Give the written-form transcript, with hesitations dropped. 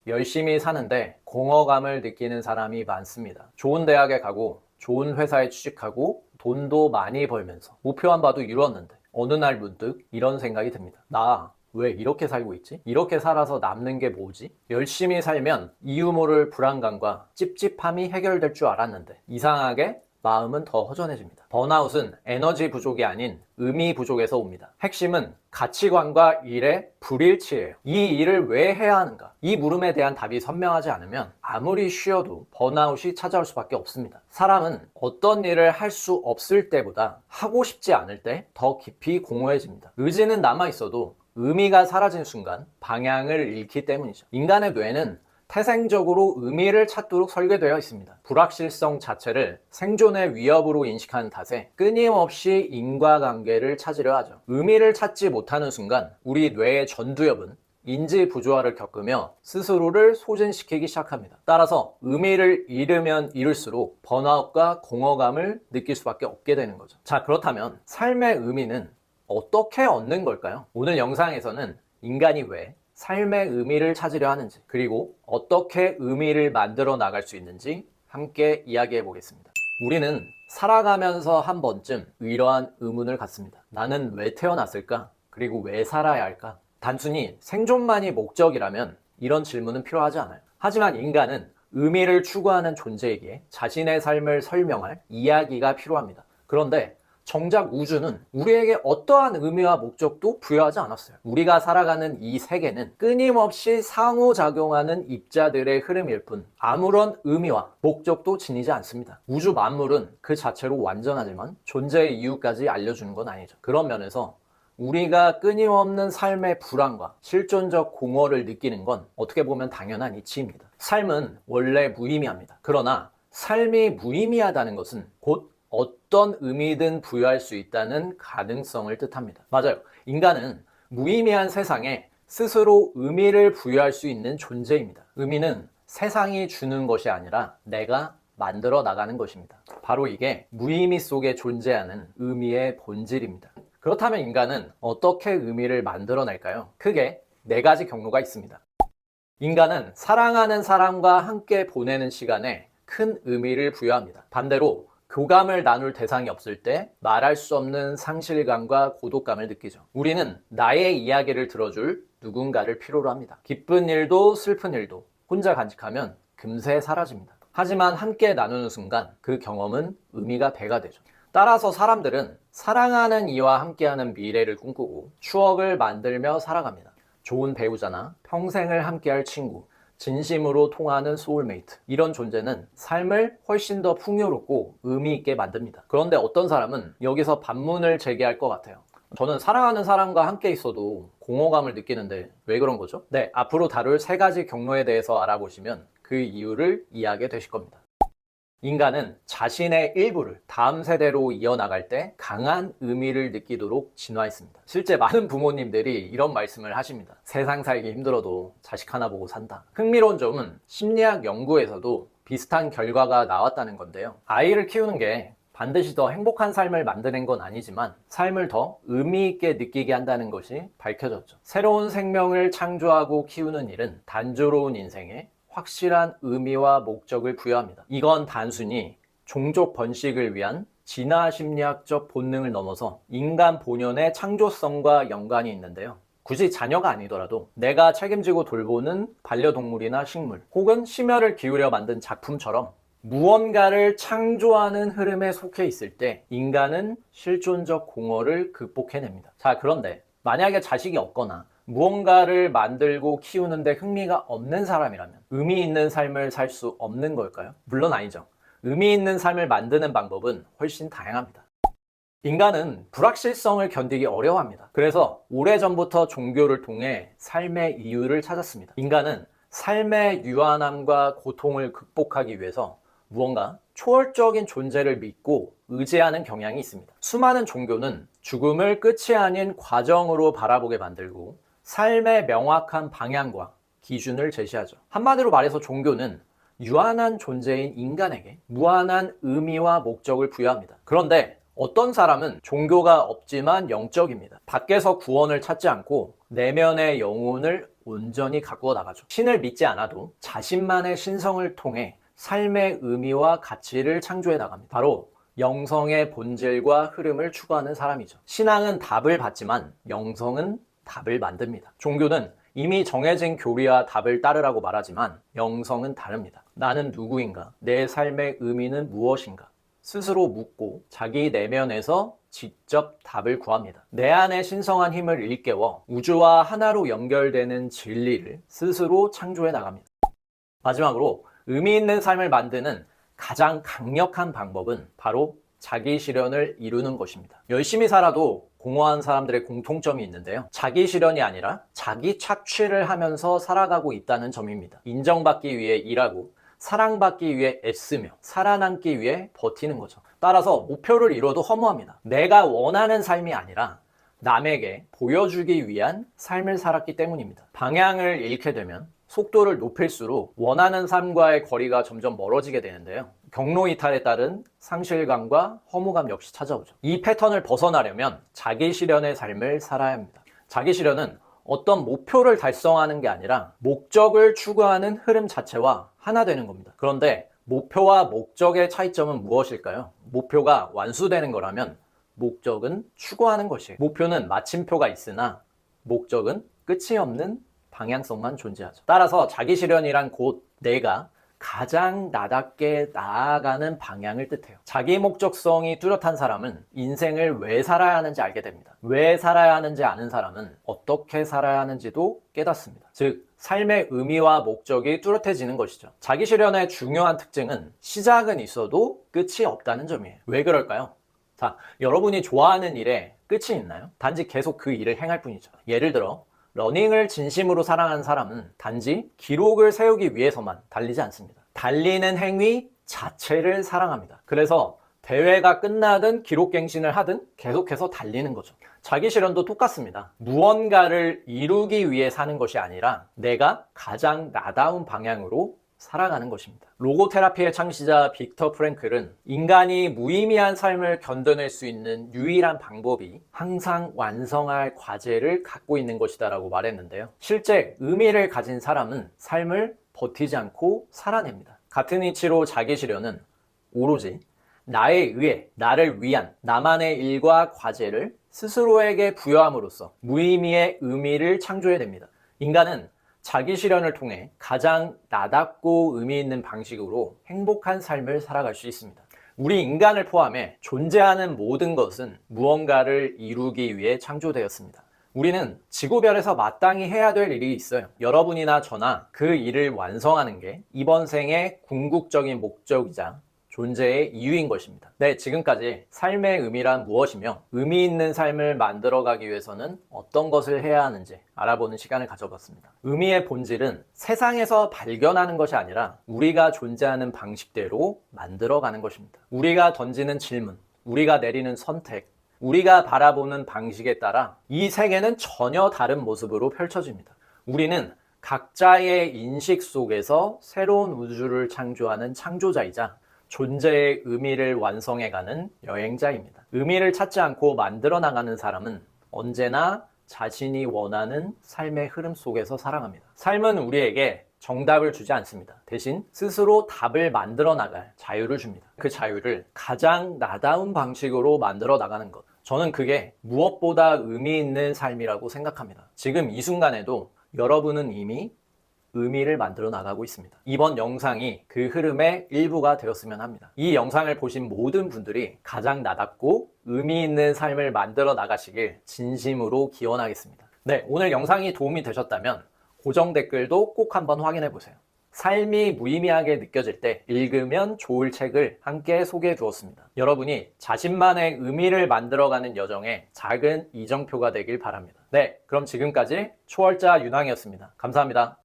열심히 사는데 공허감을 느끼는 사람이 많습니다. 좋은 대학에 가고 좋은 회사에 취직하고 돈도 많이 벌면서 목표한 바도 이루었는데 어느 날 문득 이런 생각이 듭니다. 나 왜 이렇게 살고 있지? 이렇게 살아서 남는 게 뭐지? 열심히 살면 이유 모를 불안감과 찝찝함이 해결될 줄 알았는데 이상하게 마음은 더 허전해집니다. 번아웃은 에너지 부족이 아닌 의미 부족에서 옵니다. 핵심은 가치관과 일의 불일치예요. 이 일을 왜 해야 하는가? 이 물음에 대한 답이 선명하지 않으면 아무리 쉬어도 번아웃이 찾아올 수밖에 없습니다. 사람은 어떤 일을 할 수 없을 때보다 하고 싶지 않을 때 더 깊이 공허해집니다. 의지는 남아있어도 의미가 사라진 순간 방향을 잃기 때문이죠. 인간의 뇌는 태생적으로 의미를 찾도록 설계되어 있습니다. 불확실성 자체를 생존의 위협으로 인식하는 탓에 끊임없이 인과관계를 찾으려 하죠. 의미를 찾지 못하는 순간 우리 뇌의 전두엽은 인지 부조화를 겪으며 스스로를 소진시키기 시작합니다. 따라서 의미를 잃으면 잃을수록 번아웃과 공허감을 느낄 수밖에 없게 되는 거죠. 자, 그렇다면 삶의 의미는 어떻게 얻는 걸까요? 오늘 영상에서는 인간이 왜 삶의 의미를 찾으려 하는지, 그리고 어떻게 의미를 만들어 나갈 수 있는지 함께 이야기해 보겠습니다. 우리는 살아가면서 한 번쯤 이러한 의문을 갖습니다. 나는 왜 태어났을까? 그리고 왜 살아야 할까? 단순히 생존만이 목적이라면 이런 질문은 필요하지 않아요. 하지만 인간은 의미를 추구하는 존재이기에 자신의 삶을 설명할 이야기가 필요합니다. 그런데 정작 우주는 우리에게 어떠한 의미와 목적도 부여하지 않았어요. 우리가 살아가는 이 세계는 끊임없이 상호작용하는 입자들의 흐름일 뿐 아무런 의미와 목적도 지니지 않습니다. 우주 만물은 그 자체로 완전하지만 존재의 이유까지 알려주는 건 아니죠. 그런 면에서 우리가 끊임없는 삶의 불안과 실존적 공허를 느끼는 건 어떻게 보면 당연한 이치입니다. 삶은 원래 무의미합니다. 그러나 삶이 무의미하다는 것은 곧 어떤 의미든 부여할 수 있다는 가능성을 뜻합니다. 맞아요. 인간은 무의미한 세상에 스스로 의미를 부여할 수 있는 존재입니다. 의미는 세상이 주는 것이 아니라 내가 만들어 나가는 것입니다. 바로 이게 무의미 속에 존재하는 의미의 본질입니다. 그렇다면 인간은 어떻게 의미를 만들어낼까요? 크게 4가지 경로가 있습니다. 인간은 사랑하는 사람과 함께 보내는 시간에 큰 의미를 부여합니다. 반대로 교감을 나눌 대상이 없을 때 말할 수 없는 상실감과 고독감을 느끼죠. 우리는 나의 이야기를 들어줄 누군가를 필요로 합니다. 기쁜 일도 슬픈 일도 혼자 간직하면 금세 사라집니다. 하지만 함께 나누는 순간 그 경험은 의미가 배가 되죠. 따라서 사람들은 사랑하는 이와 함께하는 미래를 꿈꾸고 추억을 만들며 살아갑니다. 좋은 배우자나 평생을 함께할 친구, 진심으로 통하는 소울메이트, 이런 존재는 삶을 훨씬 더 풍요롭고 의미 있게 만듭니다. 그런데 어떤 사람은 여기서 반문을 제기할 것 같아요. 저는 사랑하는 사람과 함께 있어도 공허감을 느끼는데 왜 그런 거죠? 네, 앞으로 다룰 3가지 경로에 대해서 알아보시면 그 이유를 이해하게 되실 겁니다. 인간은 자신의 일부를 다음 세대로 이어나갈 때 강한 의미를 느끼도록 진화했습니다. 실제 많은 부모님들이 이런 말씀을 하십니다. 세상 살기 힘들어도 자식 하나 보고 산다. 흥미로운 점은 심리학 연구에서도 비슷한 결과가 나왔다는 건데요. 아이를 키우는 게 반드시 더 행복한 삶을 만드는 건 아니지만 삶을 더 의미 있게 느끼게 한다는 것이 밝혀졌죠. 새로운 생명을 창조하고 키우는 일은 단조로운 인생에 확실한 의미와 목적을 부여합니다. 이건 단순히 종족 번식을 위한 진화 심리학적 본능을 넘어서 인간 본연의 창조성과 연관이 있는데요. 굳이 자녀가 아니더라도 내가 책임지고 돌보는 반려동물이나 식물 혹은 심혈을 기울여 만든 작품처럼 무언가를 창조하는 흐름에 속해 있을 때 인간은 실존적 공허를 극복해냅니다. 자, 그런데 만약에 자식이 없거나 무언가를 만들고 키우는데 흥미가 없는 사람이라면 의미 있는 삶을 살 수 없는 걸까요? 물론 아니죠. 의미 있는 삶을 만드는 방법은 훨씬 다양합니다. 인간은 불확실성을 견디기 어려워합니다. 그래서 오래전부터 종교를 통해 삶의 이유를 찾았습니다. 인간은 삶의 유한함과 고통을 극복하기 위해서 무언가 초월적인 존재를 믿고 의지하는 경향이 있습니다. 수많은 종교는 죽음을 끝이 아닌 과정으로 바라보게 만들고 삶의 명확한 방향과 기준을 제시하죠. 한마디로 말해서 종교는 유한한 존재인 인간에게 무한한 의미와 목적을 부여합니다. 그런데 어떤 사람은 종교가 없지만 영적입니다. 밖에서 구원을 찾지 않고 내면의 영혼을 온전히 가꾸어 나가죠. 신을 믿지 않아도 자신만의 신성을 통해 삶의 의미와 가치를 창조해 나갑니다. 바로 영성의 본질과 흐름을 추구하는 사람이죠. 신앙은 답을 받지만 영성은 답을 만듭니다. 종교는 이미 정해진 교리와 답을 따르라고 말하지만 영성은 다릅니다. 나는 누구인가? 내 삶의 의미는 무엇인가? 스스로 묻고 자기 내면에서 직접 답을 구합니다. 내 안의 신성한 힘을 일깨워 우주와 하나로 연결되는 진리를 스스로 창조해 나갑니다. 마지막으로 의미 있는 삶을 만드는 가장 강력한 방법은 바로 자기 실현을 이루는 것입니다. 열심히 살아도 공허한 사람들의 공통점이 있는데요. 자기 실현이 아니라 자기 착취를 하면서 살아가고 있다는 점입니다. 인정받기 위해 일하고 사랑받기 위해 애쓰며 살아남기 위해 버티는 거죠. 따라서 목표를 이뤄도 허무합니다. 내가 원하는 삶이 아니라 남에게 보여주기 위한 삶을 살았기 때문입니다. 방향을 잃게 되면 속도를 높일수록 원하는 삶과의 거리가 점점 멀어지게 되는데요. 경로 이탈에 따른 상실감과 허무감 역시 찾아오죠. 이 패턴을 벗어나려면 자기 실현의 삶을 살아야 합니다. 자기 실현은 어떤 목표를 달성하는 게 아니라 목적을 추구하는 흐름 자체와 하나 되는 겁니다. 그런데 목표와 목적의 차이점은 무엇일까요? 목표가 완수되는 거라면 목적은 추구하는 것이에요. 목표는 마침표가 있으나 목적은 끝이 없는 방향성만 존재하죠. 따라서 자기 실현이란 곧 내가 가장 나답게 나아가는 방향을 뜻해요. 자기 목적성이 뚜렷한 사람은 인생을 왜 살아야 하는지 알게 됩니다. 왜 살아야 하는지 아는 사람은 어떻게 살아야 하는지도 깨닫습니다. 즉, 삶의 의미와 목적이 뚜렷해지는 것이죠. 자기 실현의 중요한 특징은 시작은 있어도 끝이 없다는 점이에요. 왜 그럴까요? 자, 여러분이 좋아하는 일에 끝이 있나요? 단지 계속 그 일을 행할 뿐이죠. 예를 들어 러닝을 진심으로 사랑하는 사람은 단지 기록을 세우기 위해서만 달리지 않습니다. 달리는 행위 자체를 사랑합니다. 그래서 대회가 끝나든 기록갱신을 하든 계속해서 달리는 거죠. 자기 실현도 똑같습니다. 무언가를 이루기 위해 사는 것이 아니라 내가 가장 나다운 방향으로 살아가는 것입니다. 로고테라피의 창시자 빅터 프랭클은 인간이 무의미한 삶을 견뎌낼 수 있는 유일한 방법이 항상 완성할 과제를 갖고 있는 것이다 라고 말했는데요. 실제 의미를 가진 사람은 삶을 버티지 않고 살아냅니다. 같은 이치로 자기 실현은 오로지 나에 의해 나를 위한 나만의 일과 과제를 스스로에게 부여함으로써 무의미의 의미를 창조해냅니다. 인간은 자기 실현을 통해 가장 나답고 의미 있는 방식으로 행복한 삶을 살아갈 수 있습니다. 우리 인간을 포함해 존재하는 모든 것은 무언가를 이루기 위해 창조되었습니다. 우리는 지구별에서 마땅히 해야 될 일이 있어요. 여러분이나 저나 그 일을 완성하는 게 이번 생의 궁극적인 목적이자 존재의 이유인 것입니다. 네, 지금까지 삶의 의미란 무엇이며 의미 있는 삶을 만들어가기 위해서는 어떤 것을 해야 하는지 알아보는 시간을 가져봤습니다. 의미의 본질은 세상에서 발견하는 것이 아니라 우리가 존재하는 방식대로 만들어가는 것입니다. 우리가 던지는 질문, 우리가 내리는 선택, 우리가 바라보는 방식에 따라 이 세계는 전혀 다른 모습으로 펼쳐집니다. 우리는 각자의 인식 속에서 새로운 우주를 창조하는 창조자이자 존재의 의미를 완성해가는 여행자입니다. 의미를 찾지 않고 만들어 나가는 사람은 언제나 자신이 원하는 삶의 흐름 속에서 살아갑니다. 삶은 우리에게 정답을 주지 않습니다. 대신 스스로 답을 만들어 나갈 자유를 줍니다. 그 자유를 가장 나다운 방식으로 만들어 나가는 것. 저는 그게 무엇보다 의미 있는 삶이라고 생각합니다. 지금 이 순간에도 여러분은 이미 의미를 만들어 나가고 있습니다. 이번 영상이 그 흐름의 일부가 되었으면 합니다. 이 영상을 보신 모든 분들이 가장 나답고 의미 있는 삶을 만들어 나가시길 진심으로 기원하겠습니다. 네, 오늘 영상이 도움이 되셨다면 고정 댓글도 꼭 한번 확인해 보세요. 삶이 무의미하게 느껴질 때 읽으면 좋을 책을 함께 소개해 두었습니다. 여러분이 자신만의 의미를 만들어가는 여정에 작은 이정표가 되길 바랍니다. 네, 그럼 지금까지 초월자 윤왕이었습니다. 감사합니다.